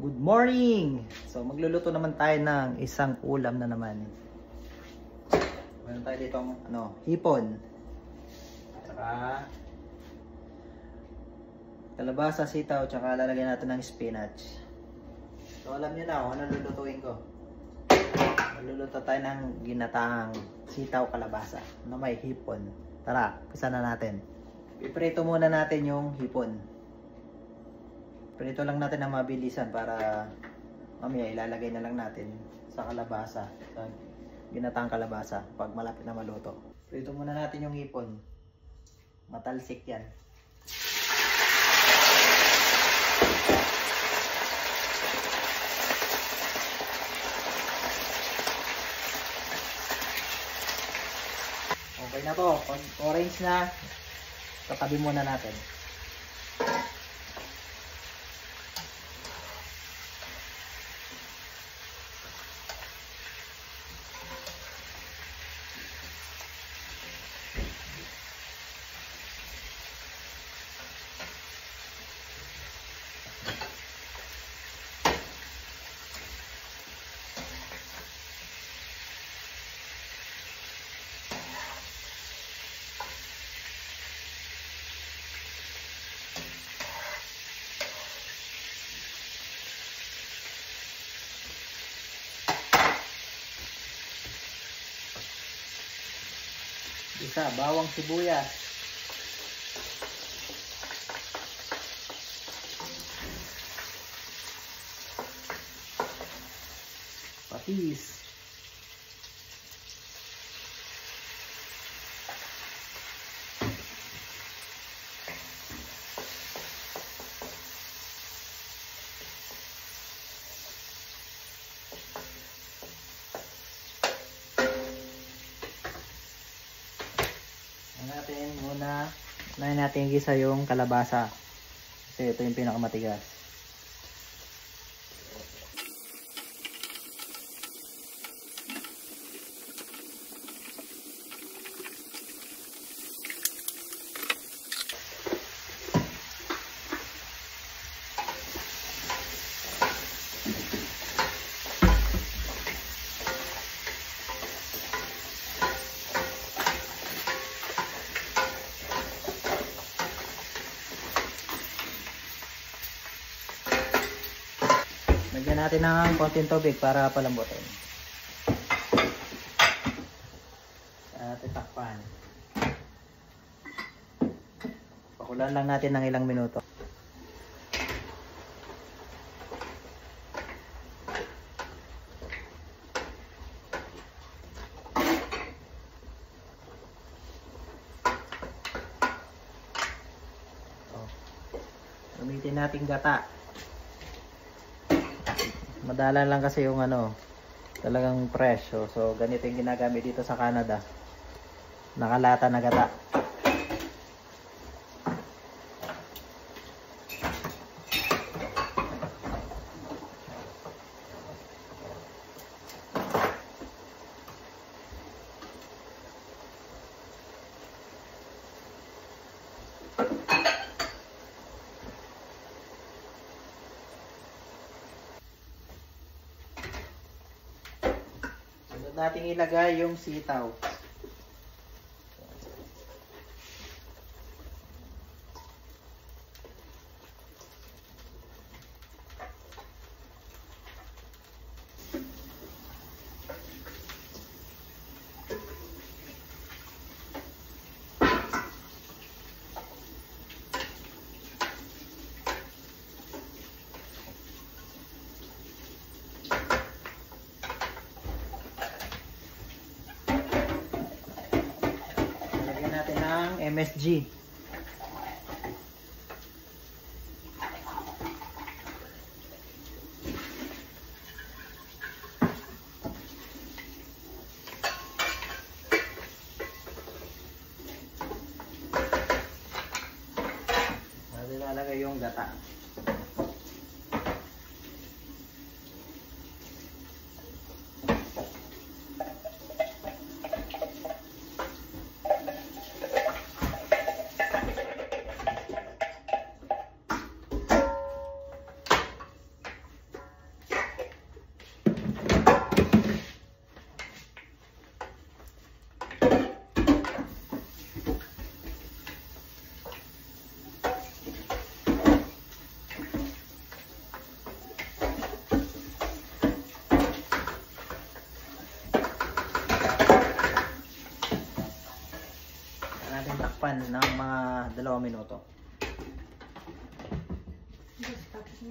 Good morning! So magluluto naman tayo ng isang ulam na naman. Meron tayo dito hipon. Tsaka kalabasa, sitaw, tsaka lalagyan natin ng spinach. So alam niyo na kung ano lulutuin ko. Magluluto tayo ng ginataang sitaw kalabasa na may hipon. Tara, umpisa na natin. Iprito muna natin yung hipon. Prito lang natin na mabilisan para mamaya ilalagay na lang natin sa kalabasa, sa ginataang kalabasa pag malapit na maluto. Prito muna natin yung hipon. Matalsik yan. Okay na to. Pag orange na, tatabi muna natin. Isa, bawang sibuyas. Patis. Unahin natin gisa yung kalabasa kasi ito yung pinakamatigas. Lagyan natin ng konting tubig para palambutin. At itakpan. Pakulan lang natin ng ilang minuto. Gamitin natin gata. Madala lang kasi yung talagang presyo. So ganito yung ginagamit dito sa Canada. Nakalata na gata. Nating ilagay yung sitaw. Ng MSG. Ilalagay yung gata. takpan ng mga 2 minuto.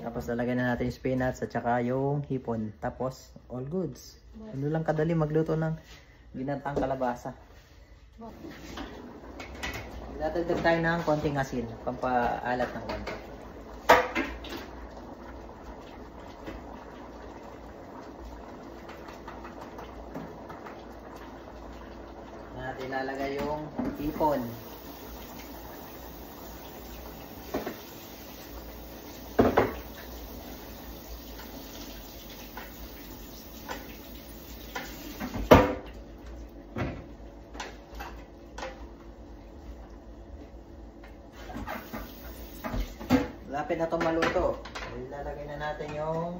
Tapos lalagyan na natin yung spinach at saka yung hipon. Tapos all goods. Ano lang kadali magluto ng ginatang kalabasa. Dadagdag tayo ng konting asin, pampaalat ng konti. Natin ilalagay yung hipon. Lapit na itong maluto. Ilalagay na natin yung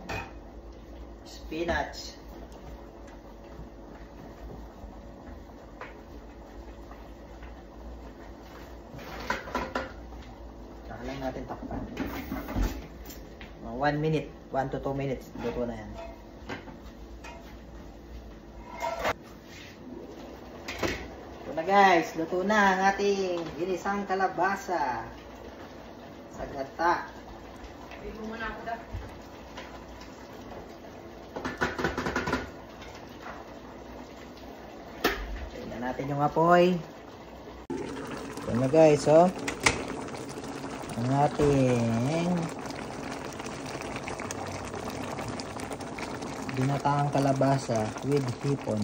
spinach. Saka lang natin takpan. 1 minute, 1 to 2 minutes. Luto na yan. Ito na guys, luto na ang ating ginisang kalabasa. Sagata. Bigyan mo na ako daw. Tingnan natin yung apoy. Ito na guys, oh. Ang ating ginataang kalabasa with hipon.